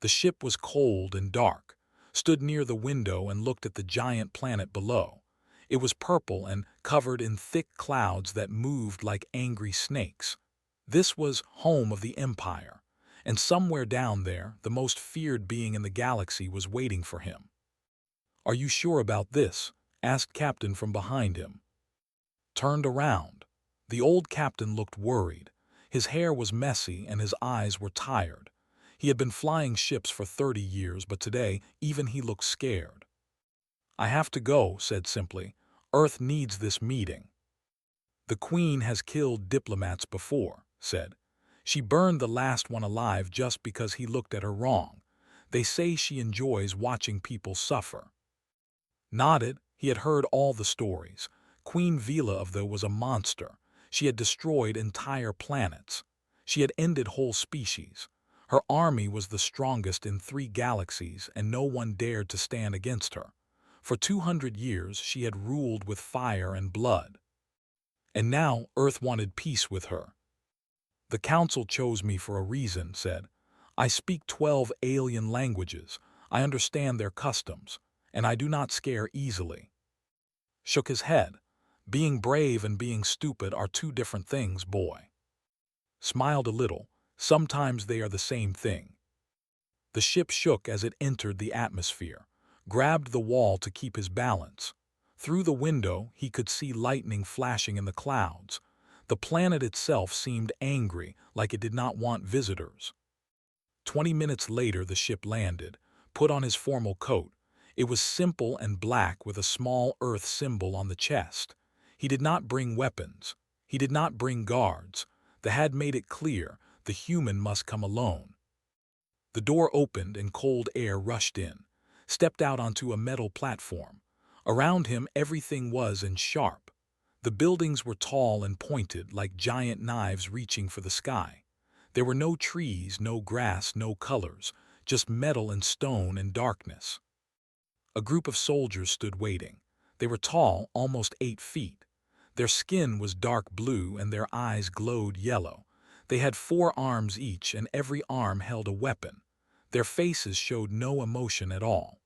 The ship was cold and dark, stood near the window and looked at the giant planet below. It was purple and covered in thick clouds that moved like angry snakes. This was home of the Empire, and somewhere down there, the most feared being in the galaxy was waiting for him. "Are you sure about this?" asked Captain from behind him. Turned around. The old captain looked worried. His hair was messy and his eyes were tired. He had been flying ships for 30 years, but today even he looked scared. "I have to go," said simply. "Earth needs this meeting." "The Queen has killed diplomats before," said. "She burned the last one alive just because he looked at her wrong. They say she enjoys watching people suffer." Nodded. He had heard all the stories. Queen Vila of the was a monster. She had destroyed entire planets. She had ended whole species. Her army was the strongest in 3 galaxies, and no one dared to stand against her. For 200 years she had ruled with fire and blood. And now Earth wanted peace with her. "The Council chose me for a reason," said. "I speak 12 alien languages. I understand their customs, and I do not scare easily." Shook his head. "Being brave and being stupid are 2 different things, boy." Smiled a little. "Sometimes they are the same thing." The ship shook as it entered the atmosphere, grabbed the wall to keep his balance. Through the window, he could see lightning flashing in the clouds. The planet itself seemed angry, like it did not want visitors. 20 minutes later, the ship landed, put on his formal coat. It was simple and black with a small Earth symbol on the chest. He did not bring weapons. He did not bring guards. The had made it clear the human must come alone. The door opened and cold air rushed in. Stepped out onto a metal platform. Around him everything was in sharp. The buildings were tall and pointed like giant knives reaching for the sky. There were no trees, no grass, no colors, just metal and stone and darkness. A group of soldiers stood waiting. They were tall, almost 8 feet. Their skin was dark blue and their eyes glowed yellow. They had 4 arms each and every arm held a weapon. Their faces showed no emotion at all.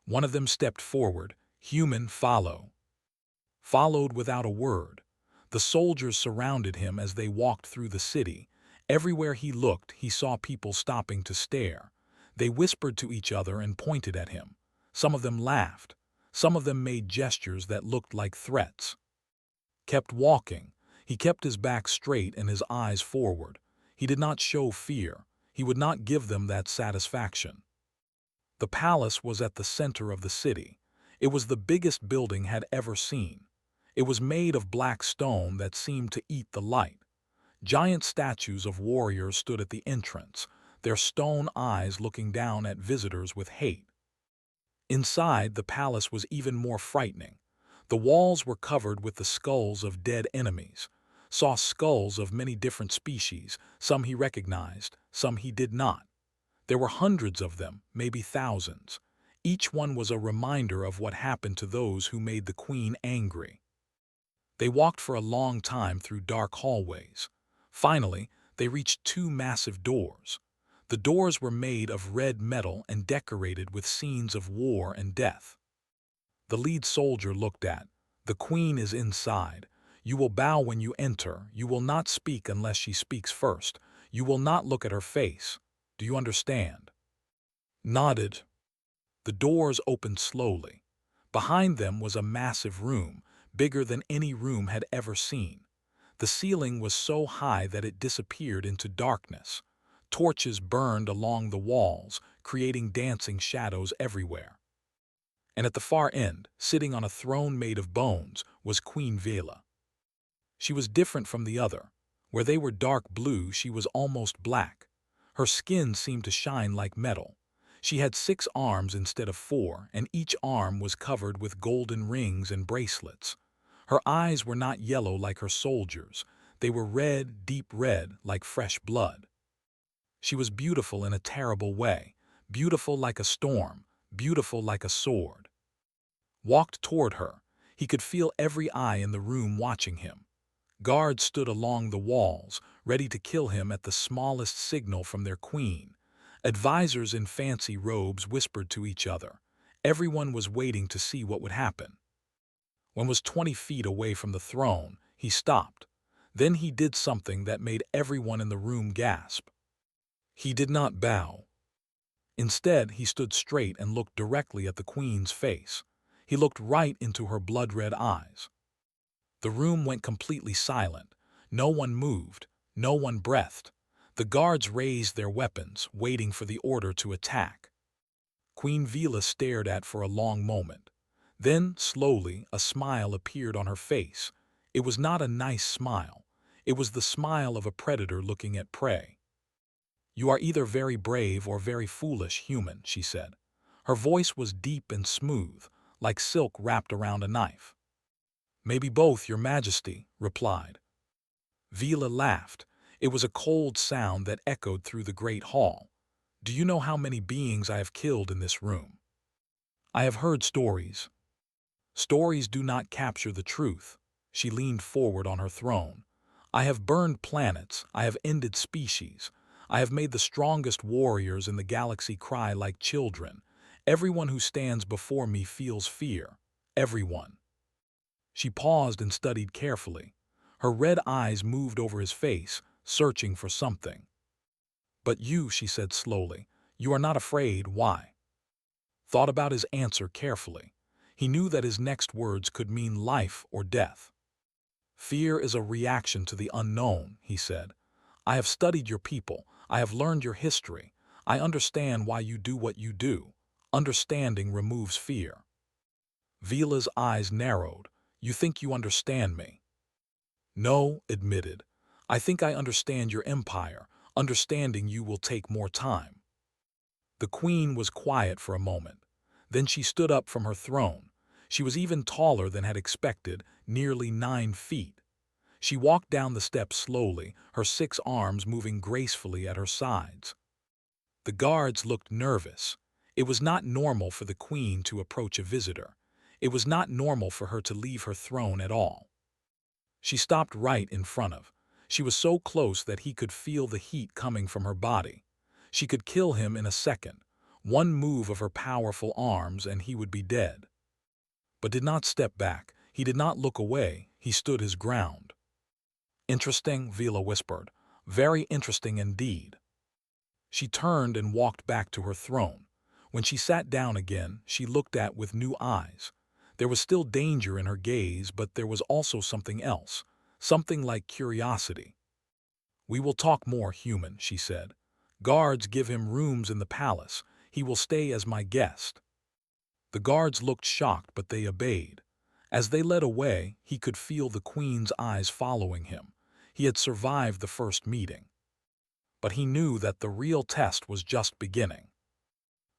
One of them stepped forward. "Human, follow." Followed without a word. The soldiers surrounded him as they walked through the city. Everywhere he looked, he saw people stopping to stare. They whispered to each other and pointed at him. Some of them laughed. Some of them made gestures that looked like threats. Kept walking. He kept his back straight and his eyes forward. He did not show fear. He would not give them that satisfaction. The palace was at the center of the city. It was the biggest building had ever seen. It was made of black stone that seemed to eat the light. Giant statues of warriors stood at the entrance, their stone eyes looking down at visitors with hate. Inside, the palace was even more frightening. The walls were covered with the skulls of dead enemies. Saw skulls of many different species, some he recognized, some he did not. There were hundreds of them, maybe thousands. Each one was a reminder of what happened to those who made the queen angry. They walked for a long time through dark hallways. Finally, they reached 2 massive doors. The doors were made of red metal and decorated with scenes of war and death. The lead soldier looked at. "The queen is inside. You will bow when you enter. You will not speak unless she speaks first. You will not look at her face. Do you understand?" Nodded. The doors opened slowly. Behind them was a massive room, bigger than any room had ever seen. The ceiling was so high that it disappeared into darkness. Torches burned along the walls, creating dancing shadows everywhere. And at the far end, sitting on a throne made of bones, was Queen Vela. She was different from the other. Where they were dark blue, she was almost black. Her skin seemed to shine like metal. She had 6 arms instead of 4, and each arm was covered with golden rings and bracelets. Her eyes were not yellow like her soldiers. They were red, deep red, like fresh blood. She was beautiful in a terrible way, beautiful like a storm, beautiful like a sword. Walked toward her. He could feel every eye in the room watching him. Guards stood along the walls, ready to kill him at the smallest signal from their queen. Advisors in fancy robes whispered to each other. Everyone was waiting to see what would happen. When was 20 feet away from the throne, he stopped. Then he did something that made everyone in the room gasp. He did not bow. Instead, he stood straight and looked directly at the queen's face. He looked right into her blood-red eyes. The room went completely silent. No one moved. No one breathed. The guards raised their weapons, waiting for the order to attack. Queen Vila stared at for a long moment. Then, slowly, a smile appeared on her face. It was not a nice smile. It was the smile of a predator looking at prey. "You are either very brave or very foolish, human," she said. Her voice was deep and smooth, like silk wrapped around a knife. "Maybe both, your majesty," replied. Vila laughed. It was a cold sound that echoed through the great hall. "Do you know how many beings I have killed in this room? I have heard stories. Stories do not capture the truth." She leaned forward on her throne. "I have burned planets. I have ended species. I have made the strongest warriors in the galaxy cry like children. Everyone who stands before me feels fear. Everyone." She paused and studied carefully. Her red eyes moved over his face, searching for something. "But you," she said slowly, "you are not afraid. Why?" Thought about his answer carefully. He knew that his next words could mean life or death. "Fear is a reaction to the unknown," he said. "I have studied your people. I have learned your history. I understand why you do what you do. Understanding removes fear." Vila's eyes narrowed. "You think you understand me?" "No," admitted. "I think I understand your empire. Understanding you will take more time." The queen was quiet for a moment. Then she stood up from her throne. She was even taller than had expected, nearly 9 feet. She walked down the steps slowly, her 6 arms moving gracefully at her sides. The guards looked nervous. It was not normal for the queen to approach a visitor. It was not normal for her to leave her throne at all. She stopped right in front of. She was so close that he could feel the heat coming from her body. She could kill him in a second. One move of her powerful arms and he would be dead. But did not step back. He did not look away. He stood his ground. "Interesting," Vila whispered. "Very interesting indeed." She turned and walked back to her throne. When she sat down again, she looked at with new eyes. There was still danger in her gaze, but there was also something else, something like curiosity. "We will talk more, human," she said. "Guards give him rooms in the palace. He will stay as my guest." The guards looked shocked, but they obeyed. As they led away, he could feel the queen's eyes following him. He had survived the first meeting. But he knew that the real test was just beginning.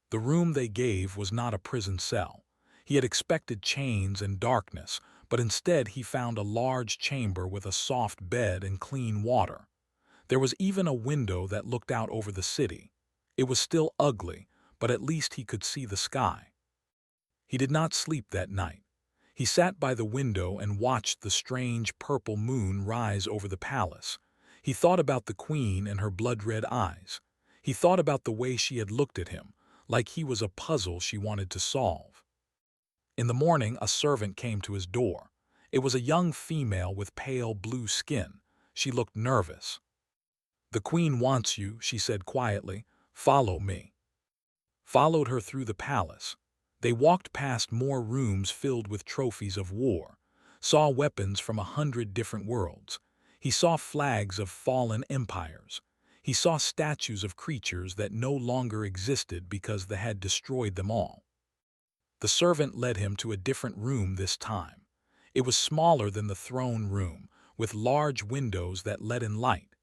The room they gave was not a prison cell. He had expected chains and darkness, but instead he found a large chamber with a soft bed and clean water. There was even a window that looked out over the city. It was still ugly, but at least he could see the sky. He did not sleep that night. He sat by the window and watched the strange purple moon rise over the palace. He thought about the queen and her blood-red eyes. He thought about the way she had looked at him, like he was a puzzle she wanted to solve. In the morning, a servant came to his door. It was a young female with pale blue skin. She looked nervous. "The queen wants you," she said quietly. "Follow me." Followed her through the palace. They walked past more rooms filled with trophies of war, saw weapons from 100 different worlds. He saw flags of fallen empires. He saw statues of creatures that no longer existed because they had destroyed them all. The servant led him to a different room this time. It was smaller than the throne room, with large windows that let in light.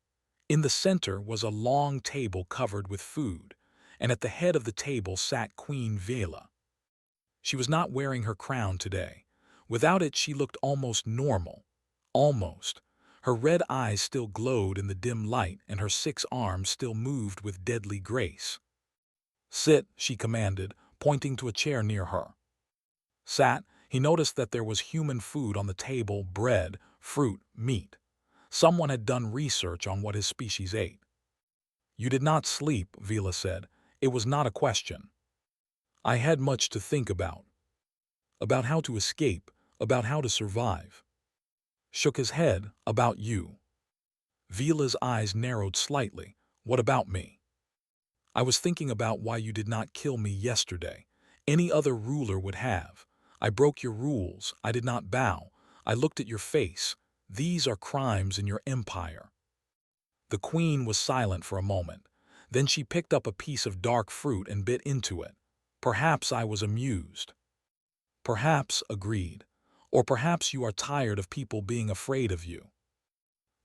In the center was a long table covered with food, and at the head of the table sat Queen Vela. She was not wearing her crown today. Without it, she looked almost normal. Almost. Her red eyes still glowed in the dim light, and her 6 arms still moved with deadly grace. "Sit," she commanded, pointing to a chair near her. Sat. He noticed that there was human food on the table: bread, fruit, meat. Someone had done research on what his species ate. "You did not sleep," Vila said. It was not a question. I had much to think about how to escape, about how to survive. Shook his head, about you. Vila's eyes narrowed slightly. What about me? I was thinking about why you did not kill me yesterday. Any other ruler would have. I broke your rules. I did not bow. I looked at your face. These are crimes in your empire. The queen was silent for a moment. Then she picked up a piece of dark fruit and bit into it. Perhaps I was amused. Perhaps, agreed. Or perhaps you are tired of people being afraid of you.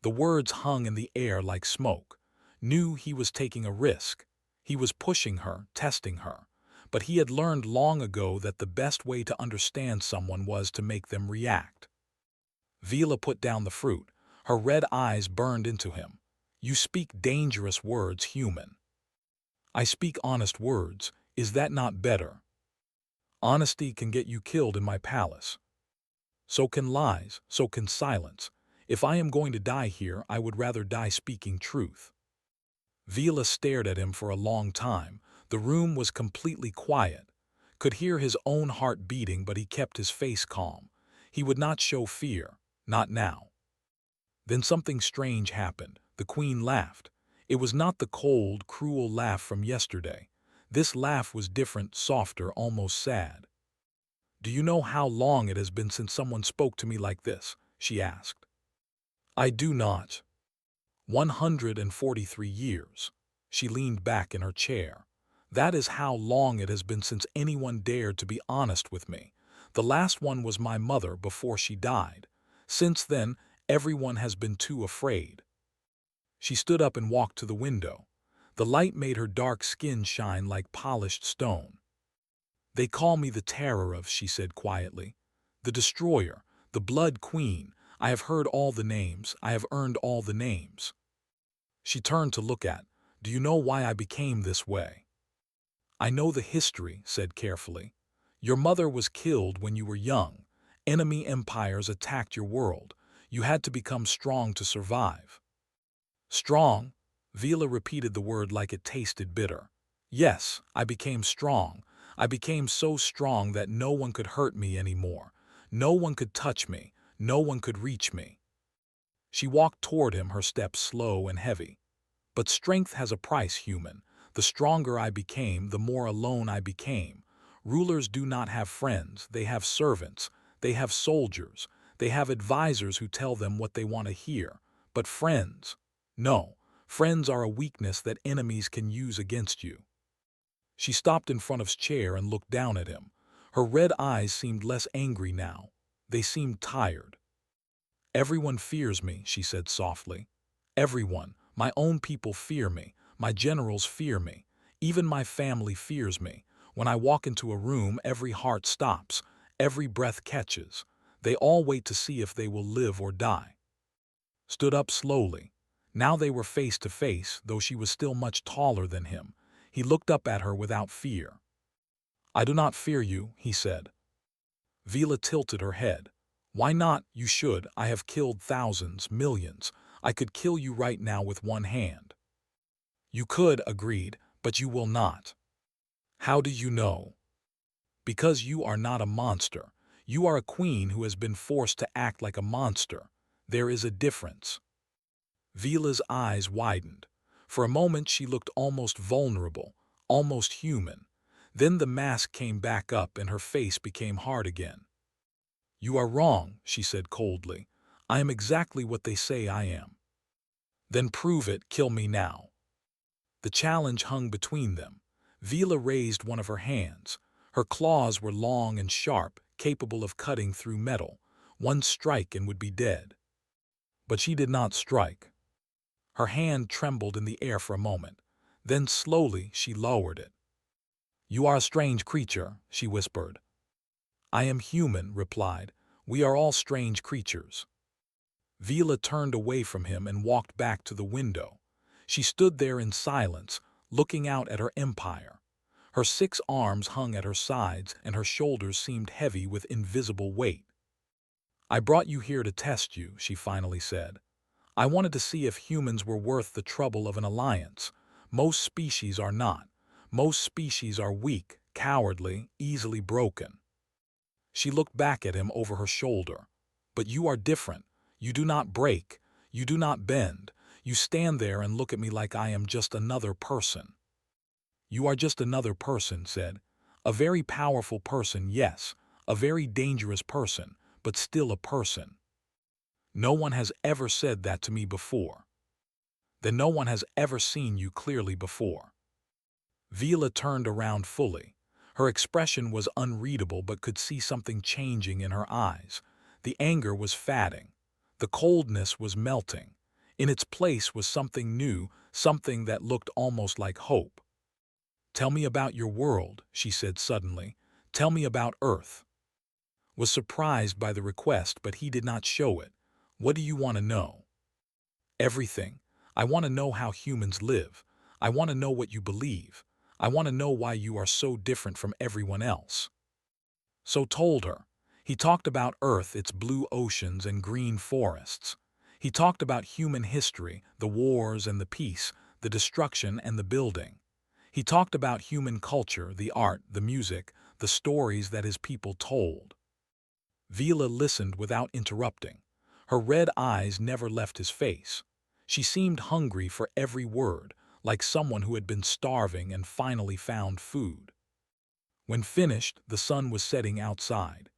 The words hung in the air like smoke. Knew he was taking a risk. He was pushing her, testing her. But he had learned long ago that the best way to understand someone was to make them react. Vila put down the fruit. Her red eyes burned into him. You speak dangerous words, human. I speak honest words. Is that not better? Honesty can get you killed in my palace. So can lies, so can silence. If I am going to die here, I would rather die speaking truth. Vila stared at him for a long time. The room was completely quiet. Could hear his own heart beating, but he kept his face calm. He would not show fear, not now. Then something strange happened. The queen laughed. It was not the cold, cruel laugh from yesterday. This laugh was different, softer, almost sad. Do you know how long it has been since someone spoke to me like this? She asked. I do not. 143 years. She leaned back in her chair. That is how long it has been since anyone dared to be honest with me. The last one was my mother before she died. Since then, everyone has been too afraid. She stood up and walked to the window. The light made her dark skin shine like polished stone. They call me the terror of, she said quietly. The destroyer, the blood queen. I have heard all the names. I have earned all the names. She turned to look at. Do you know why I became this way? I know the history, said carefully. Your mother was killed when you were young. Enemy empires attacked your world. You had to become strong to survive. Strong? Vila repeated the word like it tasted bitter. Yes, I became strong. I became so strong that no one could hurt me anymore. No one could touch me. No one could reach me. She walked toward him, her steps slow and heavy. But strength has a price, human. The stronger I became, the more alone I became. Rulers do not have friends. They have servants. They have soldiers. They have advisors who tell them what they want to hear. But friends? No. Friends are a weakness that enemies can use against you. She stopped in front of his chair and looked down at him. Her red eyes seemed less angry now. They seemed tired. Everyone fears me, she said softly. Everyone. My own people fear me. My generals fear me. Even my family fears me. When I walk into a room, every heart stops. Every breath catches. They all wait to see if they will live or die. Stood up slowly. Now they were face to face, though she was still much taller than him. He looked up at her without fear. I do not fear you, he said. Vila tilted her head. Why not? You should. I have killed thousands, millions. I could kill you right now with one hand. You could, agreed, but you will not. How do you know? Because you are not a monster. You are a queen who has been forced to act like a monster. There is a difference. Vila's eyes widened. For a moment she looked almost vulnerable, almost human. Then the mask came back up and her face became hard again. You are wrong, she said coldly. I am exactly what they say I am. Then prove it, kill me now. The challenge hung between them. Vila raised one of her hands. Her claws were long and sharp, capable of cutting through metal. One strike and would be dead. But she did not strike. Her hand trembled in the air for a moment. Then slowly she lowered it. You are a strange creature, she whispered. I am human, replied. We are all strange creatures. Vila turned away from him and walked back to the window. She stood there in silence, looking out at her empire. Her 6 arms hung at her sides and her shoulders seemed heavy with invisible weight. I brought you here to test you, she finally said. I wanted to see if humans were worth the trouble of an alliance. Most species are not. Most species are weak, cowardly, easily broken. She looked back at him over her shoulder. But you are different. You do not break. You do not bend. You stand there and look at me like I am just another person. You are just another person, said. A very powerful person, yes. A very dangerous person, but still a person. No one has ever said that to me before. Then no one has ever seen you clearly before. Vila turned around fully. Her expression was unreadable but could see something changing in her eyes. The anger was fading. The coldness was melting. In its place was something new, something that looked almost like hope. Tell me about your world, she said suddenly. Tell me about Earth. Was surprised by the request, but he did not show it. What do you want to know? Everything. I want to know how humans live. I want to know what you believe. I want to know why you are so different from everyone else. So told her. He talked about Earth, its blue oceans and green forests. He talked about human history, the wars and the peace, the destruction and the building. He talked about human culture, the art, the music, the stories that his people told. Vila listened without interrupting. Her red eyes never left his face. She seemed hungry for every word, like someone who had been starving and finally found food. When finished, the sun was setting outside.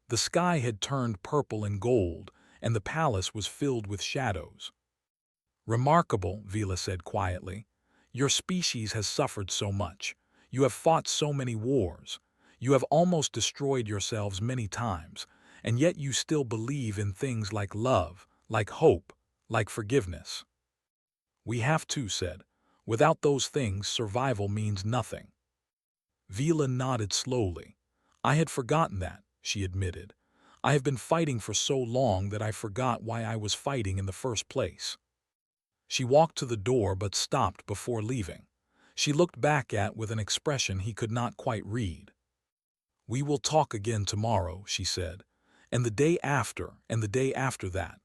The sky had turned purple and gold, and the palace was filled with shadows. Remarkable, Vila said quietly. Your species has suffered so much. You have fought so many wars. You have almost destroyed yourselves many times, and yet you still believe in things like love, like hope, like forgiveness. We have to, said. Without those things, survival means nothing. Vila nodded slowly. I had forgotten that, she admitted. I have been fighting for so long that I forgot why I was fighting in the first place. She walked to the door but stopped before leaving. She looked back with an expression he could not quite read. We will talk again tomorrow, she said, and the day after, and the day after that.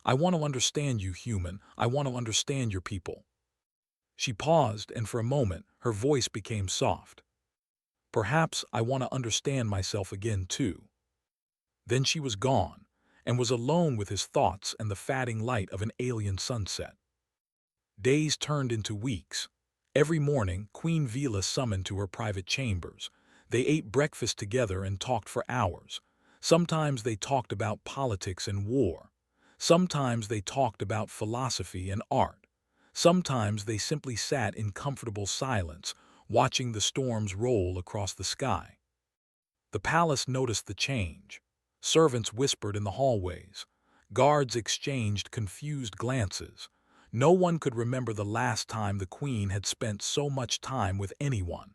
I want to understand you, human. I want to understand your people. She paused, and for a moment her voice became soft. Perhaps I want to understand myself again, too. Then she was gone, and was alone with his thoughts and the fading light of an alien sunset. Days turned into weeks. Every morning, Queen Vila summoned to her private chambers. They ate breakfast together and talked for hours. Sometimes they talked about politics and war. Sometimes they talked about philosophy and art. Sometimes they simply sat in comfortable silence, watching the storms roll across the sky. The palace noticed the change. Servants whispered in the hallways. Guards exchanged confused glances. No one could remember the last time the queen had spent so much time with anyone.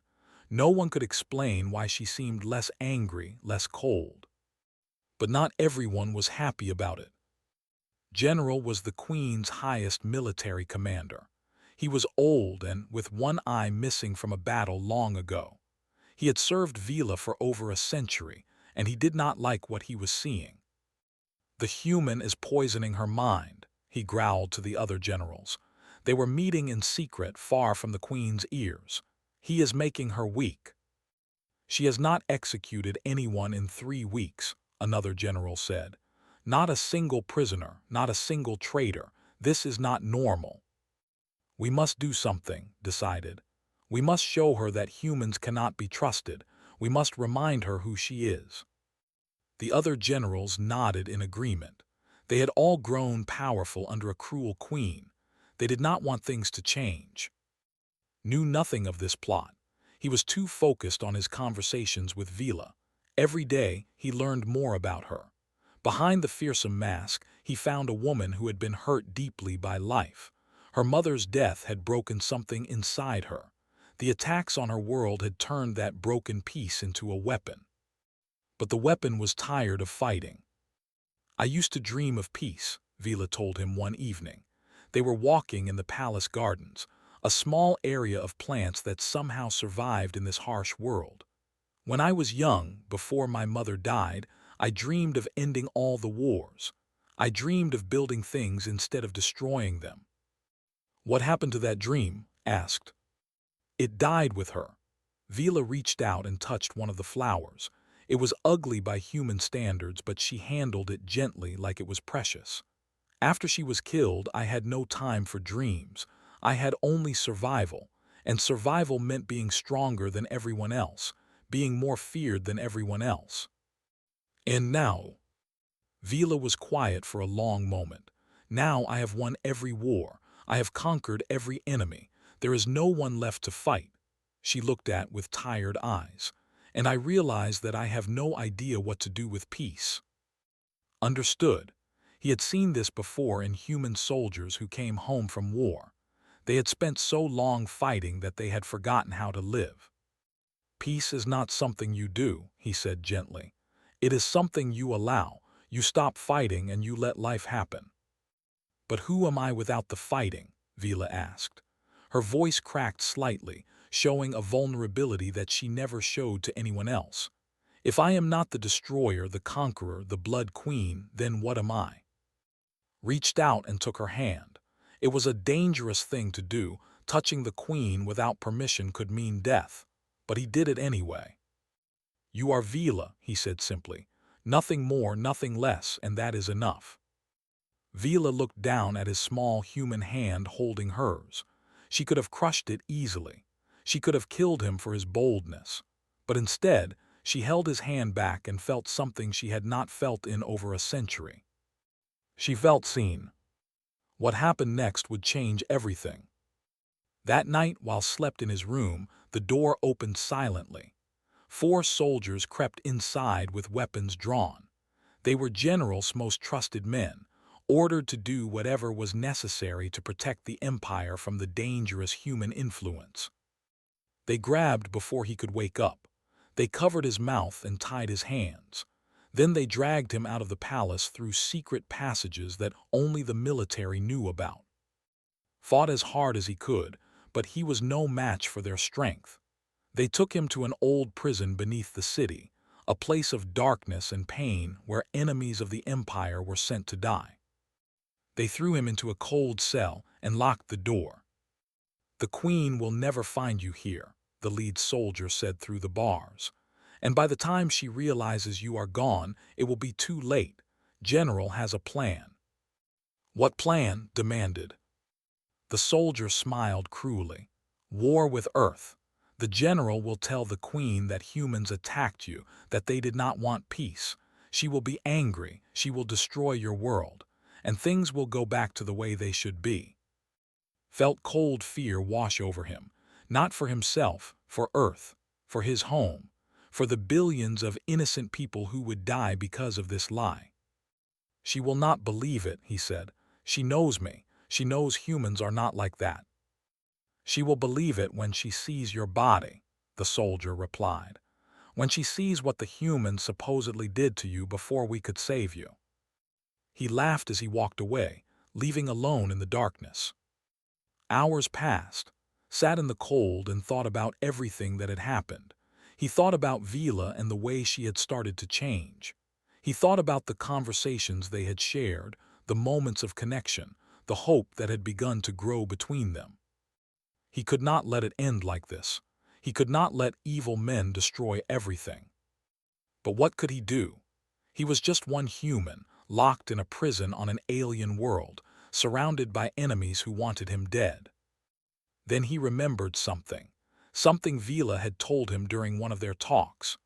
No one could explain why she seemed less angry, less cold. But not everyone was happy about it. General was the queen's highest military commander. He was old and with one eye missing from a battle long ago. He had served Vila for over a century, and he did not like what he was seeing. The human is poisoning her mind, he growled to the other generals. They were meeting in secret, far from the queen's ears. He is making her weak. She has not executed anyone in 3 weeks, another general said. Not a single prisoner, not a single traitor. This is not normal. We must do something, decided. We must show her that humans cannot be trusted. We must remind her who she is. The other generals nodded in agreement. They had all grown powerful under a cruel queen. They did not want things to change. Knew nothing of this plot. He was too focused on his conversations with Vila. Every day, he learned more about her. Behind the fearsome mask, he found a woman who had been hurt deeply by life. Her mother's death had broken something inside her. The attacks on her world had turned that broken piece into a weapon. But the weapon was tired of fighting. I used to dream of peace, Vila told him one evening. They were walking in the palace gardens, a small area of plants that somehow survived in this harsh world. When I was young, before my mother died, I dreamed of ending all the wars. I dreamed of building things instead of destroying them. What happened to that dream? Asked. It died with her, Vila reached out and touched one of the flowers. It was ugly by human standards, but she handled it gently like it was precious. After she was killed, I had no time for dreams. I had only survival, and survival meant being stronger than everyone else, being more feared than everyone else. And now, Vila was quiet for a long moment. Now I have won every war. I have conquered every enemy. There is no one left to fight. She looked at with tired eyes, and I realized that I have no idea what to do with peace. Understood. He had seen this before in human soldiers who came home from war. They had spent so long fighting that they had forgotten how to live. Peace is not something you do, he said gently. It is something you allow. You stop fighting and you let life happen. But who am I without the fighting? Vila asked. Her voice cracked slightly, showing a vulnerability that she never showed to anyone else. If I am not the destroyer, the conqueror, the blood queen, then what am I? Reached out and took her hand. It was a dangerous thing to do. Touching the queen without permission could mean death, but he did it anyway. You are Vila, he said simply. Nothing more, nothing less, and that is enough. Vila looked down at his small human hand holding hers. She could have crushed it easily. She could have killed him for his boldness. But instead, she held his hand back and felt something she had not felt in over a century. She felt seen. What happened next would change everything. That night, while slept in his room, the door opened silently. 4 soldiers crept inside with weapons drawn. They were General's most trusted men, ordered to do whatever was necessary to protect the Empire from the dangerous human influence. They grabbed before he could wake up. They covered his mouth and tied his hands. Then they dragged him out of the palace through secret passages that only the military knew about. Fought as hard as he could, but he was no match for their strength. They took him to an old prison beneath the city, a place of darkness and pain where enemies of the Empire were sent to die. They threw him into a cold cell and locked the door. The Queen will never find you here, the lead soldier said through the bars. And by the time she realizes you are gone, it will be too late. General has a plan. What plan? Demanded. The soldier smiled cruelly. War with Earth. The general will tell the Queen that humans attacked you, that they did not want peace. She will be angry, she will destroy your world, and things will go back to the way they should be. Felt cold fear wash over him, not for himself, for Earth, for his home, for the billions of innocent people who would die because of this lie. She will not believe it, he said. She knows me. She knows humans are not like that. She will believe it when she sees your body, the soldier replied. When she sees what the humans supposedly did to you before we could save you. He laughed as he walked away, leaving alone in the darkness. Hours passed, sat in the cold and thought about everything that had happened. He thought about Vila and the way she had started to change. He thought about the conversations they had shared, the moments of connection, the hope that had begun to grow between them. He could not let it end like this. He could not let evil men destroy everything. But what could he do? He was just one human, locked in a prison on an alien world, surrounded by enemies who wanted him dead. Then he remembered something Vila had told him during one of their talks.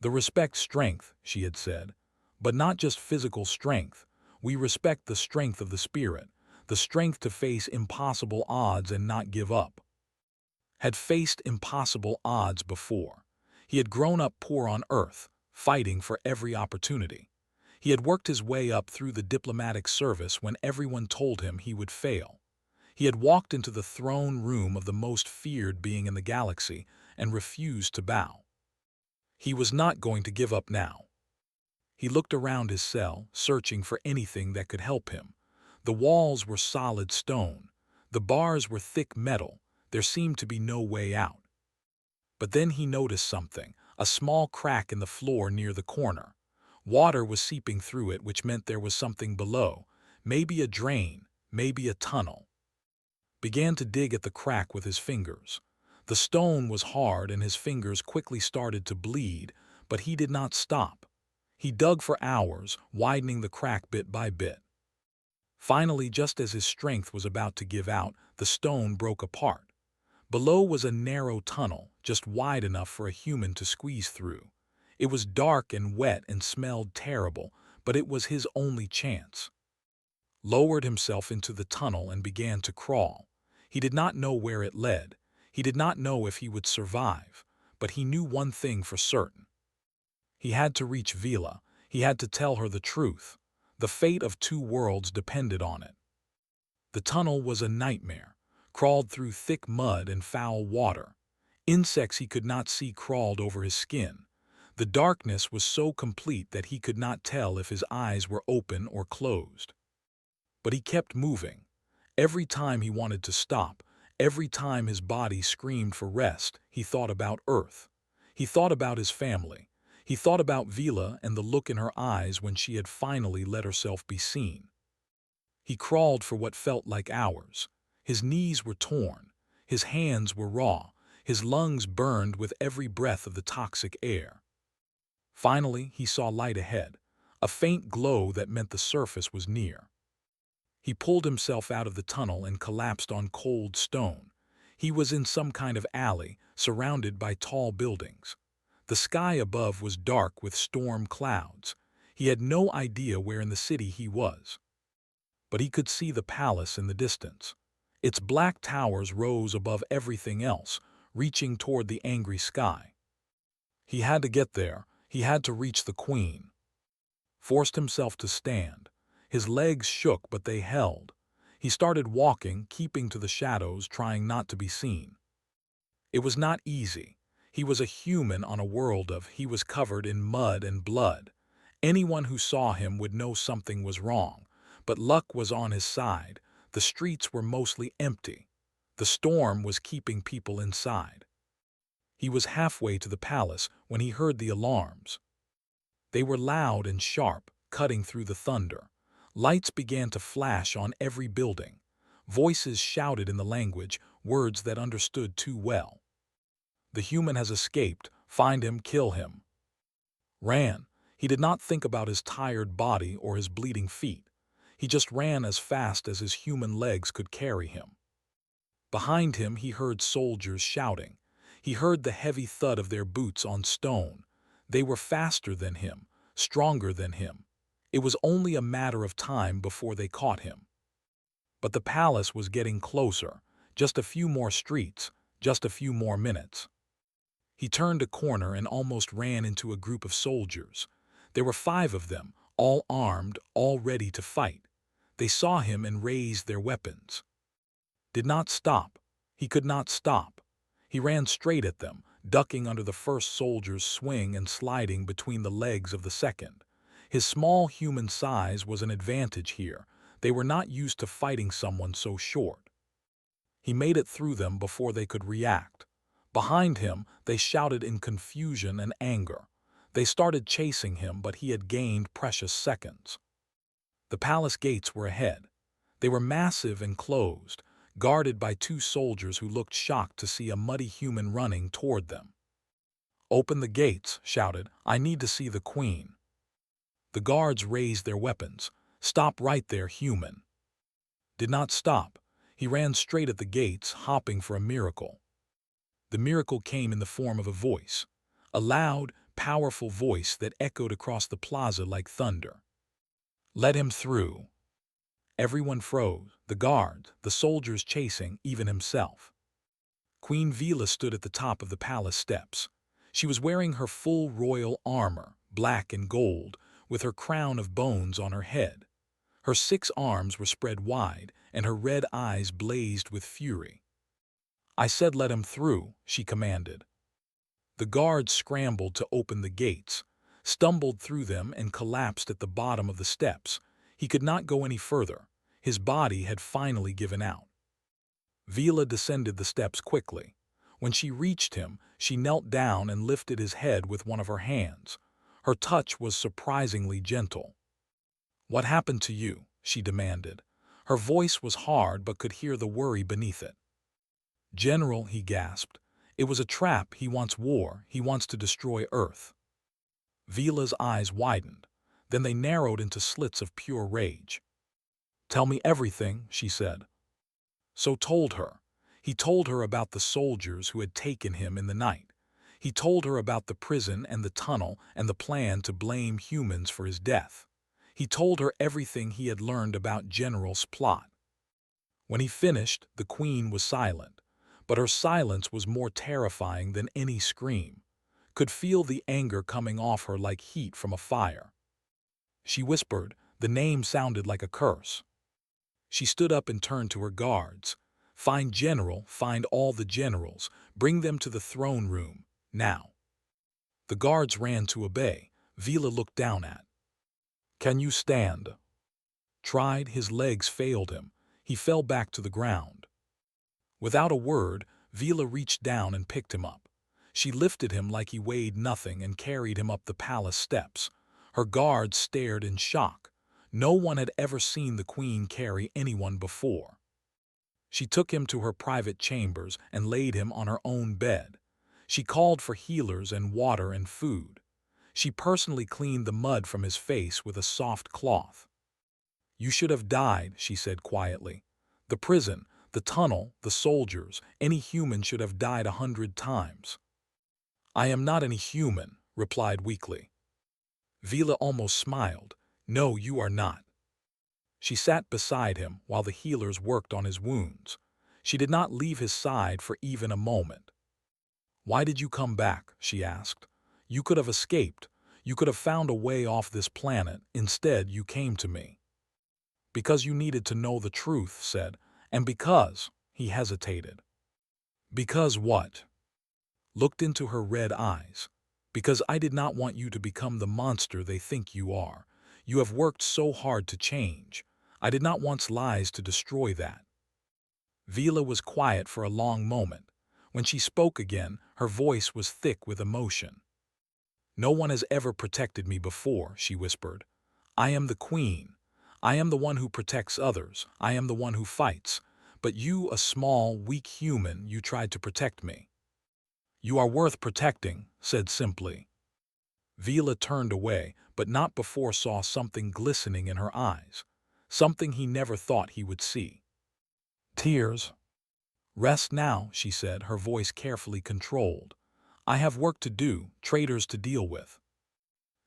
The respect strength, she had said, but not just physical strength. We respect the strength of the spirit, the strength to face impossible odds and not give up. Had faced impossible odds before. He had grown up poor on Earth, fighting for every opportunity. He had worked his way up through the diplomatic service when everyone told him he would fail. He had walked into the throne room of the most feared being in the galaxy and refused to bow. He was not going to give up now. He looked around his cell, searching for anything that could help him. The walls were solid stone. The bars were thick metal. There seemed to be no way out. But then he noticed something, a small crack in the floor near the corner. Water was seeping through it, which meant there was something below, maybe a drain, maybe a tunnel. Began to dig at the crack with his fingers. The stone was hard and his fingers quickly started to bleed, but he did not stop. He dug for hours, widening the crack bit by bit. Finally, just as his strength was about to give out, the stone broke apart. Below was a narrow tunnel, just wide enough for a human to squeeze through. It was dark and wet and smelled terrible, but it was his only chance. Lowered himself into the tunnel and began to crawl. He did not know where it led. He did not know if he would survive, but he knew one thing for certain. He had to reach Vila. He had to tell her the truth. The fate of two worlds depended on it. The tunnel was a nightmare, crawled through thick mud and foul water. Insects he could not see crawled over his skin. The darkness was so complete that he could not tell if his eyes were open or closed. But he kept moving. Every time he wanted to stop, every time his body screamed for rest, he thought about Earth. He thought about his family. He thought about Vila and the look in her eyes when she had finally let herself be seen. He crawled for what felt like hours. His knees were torn. His hands were raw. His lungs burned with every breath of the toxic air. Finally, he saw light ahead, a faint glow that meant the surface was near. He pulled himself out of the tunnel and collapsed on cold stone. He was in some kind of alley, surrounded by tall buildings. The sky above was dark with storm clouds. He had no idea where in the city he was. But he could see the palace in the distance. Its black towers rose above everything else, reaching toward the angry sky. He had to get there. He had to reach the queen. Forced himself to stand. His legs shook, but they held. He started walking, keeping to the shadows, trying not to be seen. It was not easy. He was a human on a world of he was covered in mud and blood. Anyone who saw him would know something was wrong, but luck was on his side. The streets were mostly empty. The storm was keeping people inside. He was halfway to the palace when he heard the alarms. They were loud and sharp, cutting through the thunder. Lights began to flash on every building. Voices shouted in the language, words that understood too well. The human has escaped. Find him, kill him. Ran. He did not think about his tired body or his bleeding feet. He just ran as fast as his human legs could carry him. Behind him he heard soldiers shouting. He heard the heavy thud of their boots on stone. They were faster than him, stronger than him. It was only a matter of time before they caught him. But the palace was getting closer. Just a few more streets, just a few more minutes. He turned a corner and almost ran into a group of soldiers. There were 5 of them, all armed, all ready to fight. They saw him and raised their weapons. Did not stop. He could not stop. He ran straight at them, ducking under the first soldier's swing and sliding between the legs of the second. His small human size was an advantage here. They were not used to fighting someone so short. He made it through them before they could react. Behind him, they shouted in confusion and anger. They started chasing him, but he had gained precious seconds. The palace gates were ahead. They were massive and closed, guarded by 2 soldiers who looked shocked to see a muddy human running toward them. "Open the gates," shouted. "I need to see the queen." The guards raised their weapons. "Stop right there, human." Did not stop. He ran straight at the gates, hopping for a miracle. The miracle came in the form of a voice, a loud, powerful voice that echoed across the plaza like thunder. "Let him through." Everyone froze, the guards, the soldiers chasing, even himself. Queen Vila stood at the top of the palace steps. She was wearing her full royal armor, black and gold, with her crown of bones on her head. Her 6 arms were spread wide, and her red eyes blazed with fury. "I said let him through," she commanded. The guards scrambled to open the gates, stumbled through them and collapsed at the bottom of the steps. He could not go any further. His body had finally given out. Vila descended the steps quickly. When she reached him, she knelt down and lifted his head with one of her hands. Her touch was surprisingly gentle. "What happened to you?" she demanded. Her voice was hard but could hear the worry beneath it. "General," he gasped, It was a trap. He wants war. He wants to destroy Earth. Vila's eyes widened. Then they narrowed into slits of pure rage. "Tell me everything," she said. So told her. He told her about the soldiers who had taken him in the night. He told her about the prison and the tunnel and the plan to blame humans for his death. He told her everything he had learned about General's plot. When he finished, the Queen was silent, but her silence was more terrifying than any scream. Could feel the anger coming off her like heat from a fire. She whispered. The name sounded like a curse. She stood up and turned to her guards. "Find General, find all the generals, bring them to the throne room, now." The guards ran to obey. Vila looked down at. "Can you stand?" Tried, his legs failed him. He fell back to the ground. Without a word, Vila reached down and picked him up. She lifted him like he weighed nothing and carried him up the palace steps. Her guards stared in shock. No one had ever seen the Queen carry anyone before. She took him to her private chambers and laid him on her own bed. She called for healers and water and food. She personally cleaned the mud from his face with a soft cloth. "You should have died," she said quietly. "The prison, the tunnel, the soldiers, any human should have died 100 times." "I am not any human," replied weakly. Vila almost smiled. "No, you are not." She sat beside him while the healers worked on his wounds. She did not leave his side for even a moment. "Why did you come back?" she asked. "You could have escaped. You could have found a way off this planet. Instead, you came to me." "Because you needed to know the truth," said, "and because—" he hesitated. "Because what?" Looked into her red eyes. "Because I did not want you to become the monster they think you are. You have worked so hard to change. I did not want lies to destroy that." Vila was quiet for a long moment. When she spoke again, her voice was thick with emotion. "No one has ever protected me before," she whispered. "I am the Queen. I am the one who protects others. I am the one who fights. But you, a small, weak human, you tried to protect me." "You are worth protecting," said simply. Vila turned away, but not before saw something glistening in her eyes. Something he never thought he would see. Tears. "Rest now," she said, her voice carefully controlled. "I have work to do, traitors to deal with."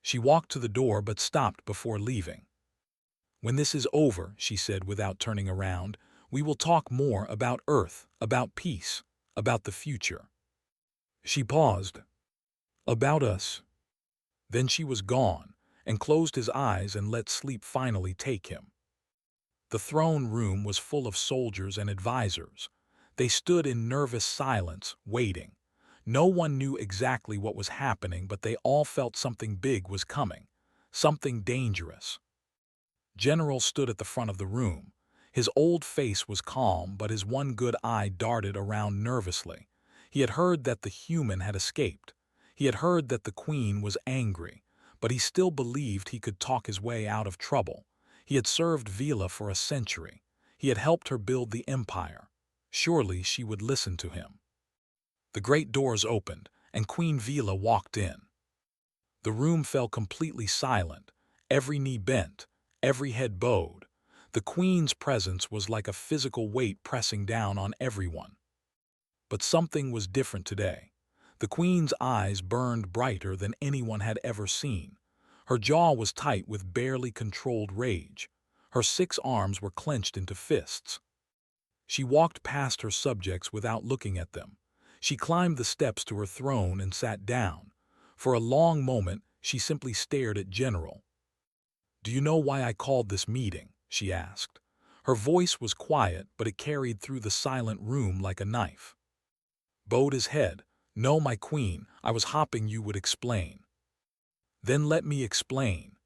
She walked to the door but stopped before leaving. "When this is over," she said without turning around, "we will talk more about Earth, about peace, about the future." She paused. "About us." Then she was gone, and closed his eyes and let sleep finally take him. The throne room was full of soldiers and advisors. They stood in nervous silence, waiting. No one knew exactly what was happening, but they all felt something big was coming, something dangerous. General stood at the front of the room. His old face was calm, but his one good eye darted around nervously. He had heard that the human had escaped. He had heard that the Queen was angry, but he still believed he could talk his way out of trouble. He had served Vila for a century. He had helped her build the empire. Surely she would listen to him. The great doors opened, and Queen Vila walked in. The room fell completely silent, every knee bent, every head bowed. The Queen's presence was like a physical weight pressing down on everyone. But something was different today. The Queen's eyes burned brighter than anyone had ever seen. Her jaw was tight with barely controlled rage. Her 6 arms were clenched into fists. She walked past her subjects without looking at them. She climbed the steps to her throne and sat down. For a long moment, she simply stared at General. "Do you know why I called this meeting?" she asked. Her voice was quiet, but it carried through the silent room like a knife. Bowed his head. "No, my queen, I was hoping you would explain." "Then let me explain."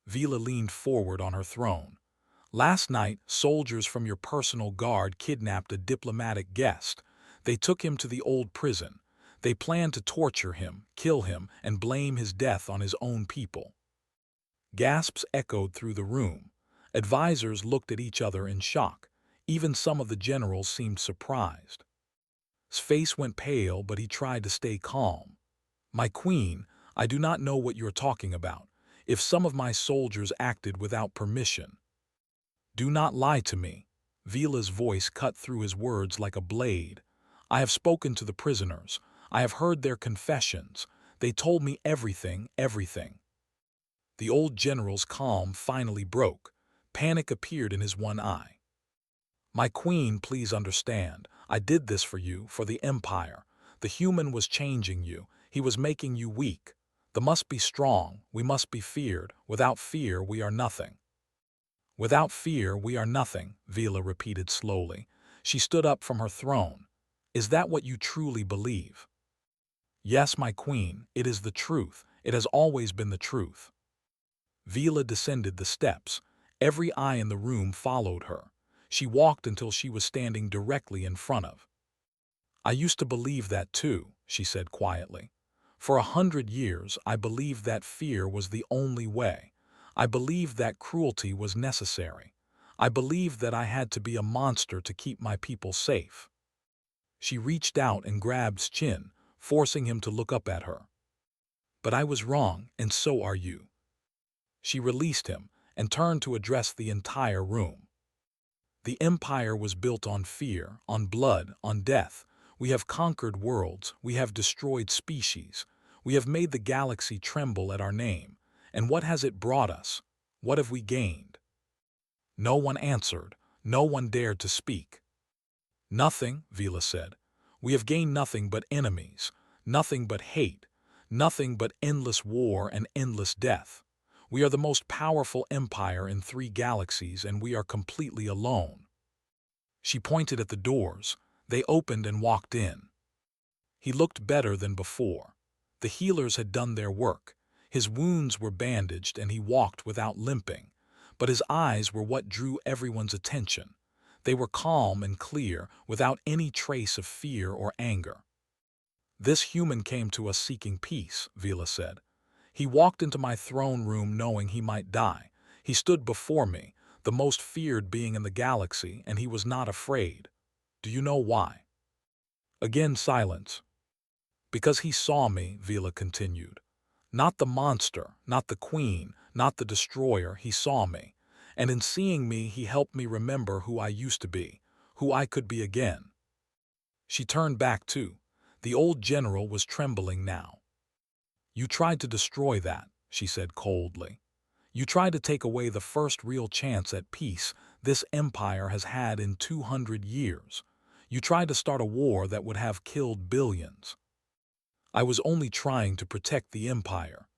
Vila leaned forward on her throne. "Last night, soldiers from your personal guard kidnapped a diplomatic guest. They took him to the old prison. They planned to torture him, kill him, and blame his death on his own people." Gasps echoed through the room. Advisors looked at each other in shock. Even some of the generals seemed surprised. His face went pale, but he tried to stay calm. "My queen, I do not know what you are talking about. If some of my soldiers acted without permission—" "Do not lie to me." Vila's voice cut through his words like a blade. "I have spoken to the prisoners. I have heard their confessions. They told me everything, everything." The old general's calm finally broke. Panic appeared in his one eye. "My queen, please understand. I did this for you, for the Empire. The human was changing you. He was making you weak. The must be strong. We must be feared. Without fear, we are nothing." "Without fear, we are nothing," Vila repeated slowly. She stood up from her throne. "Is that what you truly believe?" "Yes, my queen, it is the truth. It has always been the truth." Vila descended the steps. Every eye in the room followed her. She walked until she was standing directly in front of. "I used to believe that too," she said quietly. "For 100 years, I believed that fear was the only way. I believed that cruelty was necessary. I believed that I had to be a monster to keep my people safe." She reached out and grabbed his chin, forcing him to look up at her. "But I was wrong, and so are you." She released him and turned to address the entire room. "The Empire was built on fear, on blood, on death. We have conquered worlds. We have destroyed species. We have made the galaxy tremble at our name. And what has it brought us? What have we gained?" No one answered. No one dared to speak. "Nothing," Vila said. "We have gained nothing but enemies, nothing but hate, nothing but endless war and endless death. We are the most powerful empire in 3 galaxies, and we are completely alone." She pointed at the doors. They opened and walked in. He looked better than before. The healers had done their work. His wounds were bandaged and he walked without limping. But his eyes were what drew everyone's attention. They were calm and clear, without any trace of fear or anger. "This human came to us seeking peace," Vila said. "He walked into my throne room knowing he might die. He stood before me, the most feared being in the galaxy, and he was not afraid. Do you know why?" Again silence. "Because he saw me," Vila continued. "Not the monster, not the queen, not the destroyer, he saw me. And in seeing me, he helped me remember who I used to be, who I could be again." She turned back too. The old general was trembling now. "You tried to destroy that," she said coldly. "You tried to take away the first real chance at peace this empire has had in 200 years. You tried to start a war that would have killed billions." "I was only trying to protect the empire."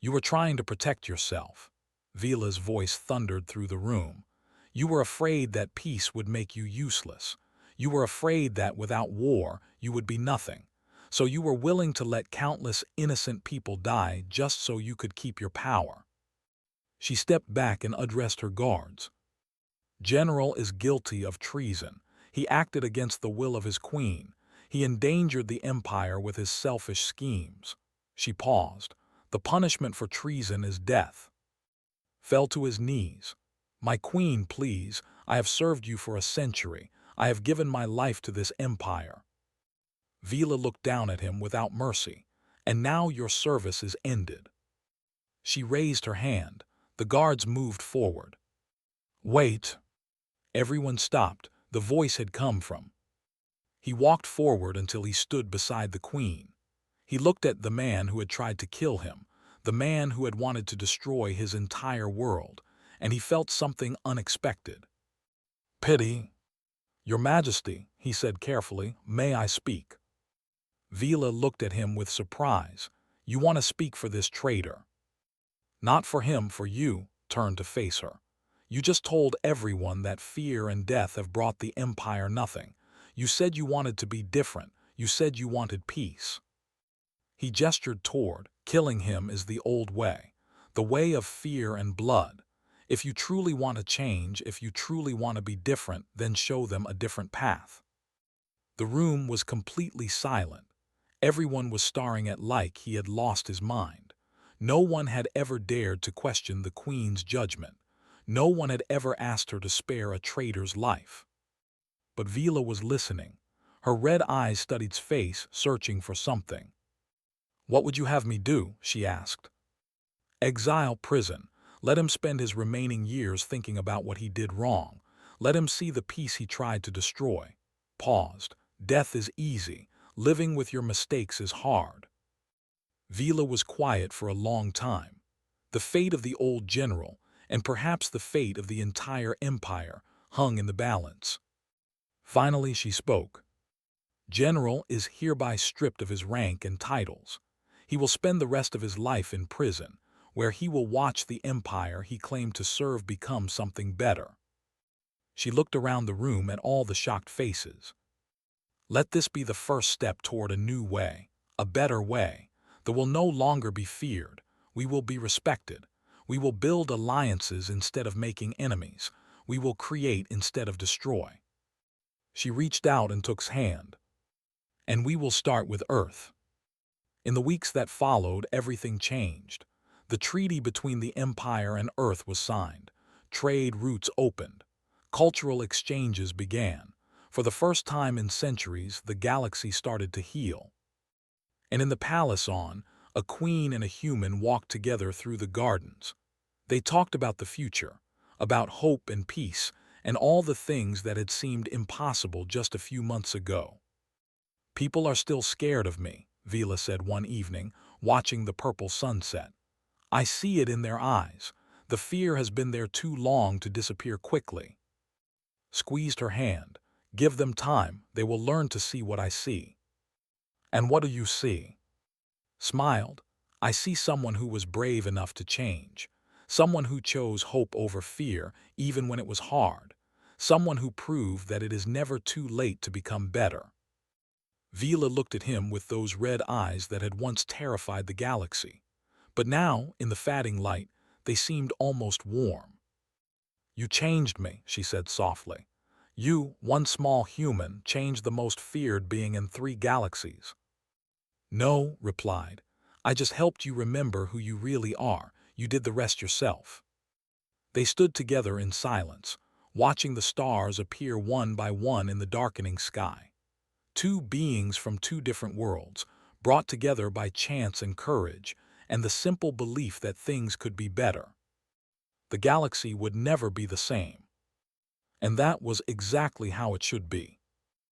"You were trying to protect yourself." Vila's voice thundered through the room. "You were afraid that peace would make you useless. You were afraid that without war, you would be nothing. So you were willing to let countless innocent people die just so you could keep your power." She stepped back and addressed her guards. "General is guilty of treason. He acted against the will of his queen. He endangered the empire with his selfish schemes." She paused. "The punishment for treason is death." Fell to his knees. "My queen, please, I have served you for a century. I have given my life to this empire." Vila looked down at him without mercy. "And now your service is ended." She raised her hand. The guards moved forward. "Wait." Everyone stopped. The voice had come from. He walked forward until he stood beside the queen. He looked at the man who had tried to kill him, the man who had wanted to destroy his entire world, and he felt something unexpected. "Pity." "Your Majesty," he said carefully, "may I speak?" Vila looked at him with surprise. "You want to speak for this traitor?" "Not for him, for you," turned to face her. "You just told everyone that fear and death have brought the empire nothing. You said you wanted to be different. You said you wanted peace." He gestured toward. "Killing him is the old way, the way of fear and blood. If you truly want to change, if you truly want to be different, then show them a different path." The room was completely silent. Everyone was staring at like he had lost his mind. No one had ever dared to question the queen's judgment. No one had ever asked her to spare a traitor's life. But Vila was listening. Her red eyes studied Space, searching for something. "What would you have me do?" she asked. "Exile prison. Let him spend his remaining years thinking about what he did wrong. Let him see the peace he tried to destroy." Paused. "Death is easy. Living with your mistakes is hard." Vila was quiet for a long time. The fate of the old general, and perhaps the fate of the entire empire, hung in the balance. Finally she spoke. "General is hereby stripped of his rank and titles. He will spend the rest of his life in prison, where he will watch the empire he claimed to serve become something better." She looked around the room at all the shocked faces. "Let this be the first step toward a new way, a better way. That will no longer be feared. We will be respected. We will build alliances instead of making enemies. We will create instead of destroy." She reached out and took his hand. "And we will start with Earth." In the weeks that followed, everything changed. The treaty between the Empire and Earth was signed. Trade routes opened. Cultural exchanges began. For the first time in centuries, the galaxy started to heal. And in the palace a queen and a human walked together through the gardens. They talked about the future, about hope and peace, and all the things that had seemed impossible just a few months ago. "People are still scared of me," Vila said one evening, watching the purple sunset. "I see it in their eyes. The fear has been there too long to disappear quickly." Squeezed her hand. "Give them time. They will learn to see what I see." "And what do you see?" Smiled. "I see someone who was brave enough to change. Someone who chose hope over fear, even when it was hard. Someone who proved that it is never too late to become better." Vila looked at him with those red eyes that had once terrified the galaxy. But now, in the fading light, they seemed almost warm. "You changed me," she said softly. "You, one small human, changed the most feared being in 3 galaxies." "No," replied. "I just helped you remember who you really are. You did the rest yourself." They stood together in silence, watching the stars appear one by one in the darkening sky. 2 beings from 2 different worlds, brought together by chance and courage, and the simple belief that things could be better. The galaxy would never be the same. And that was exactly how it should be.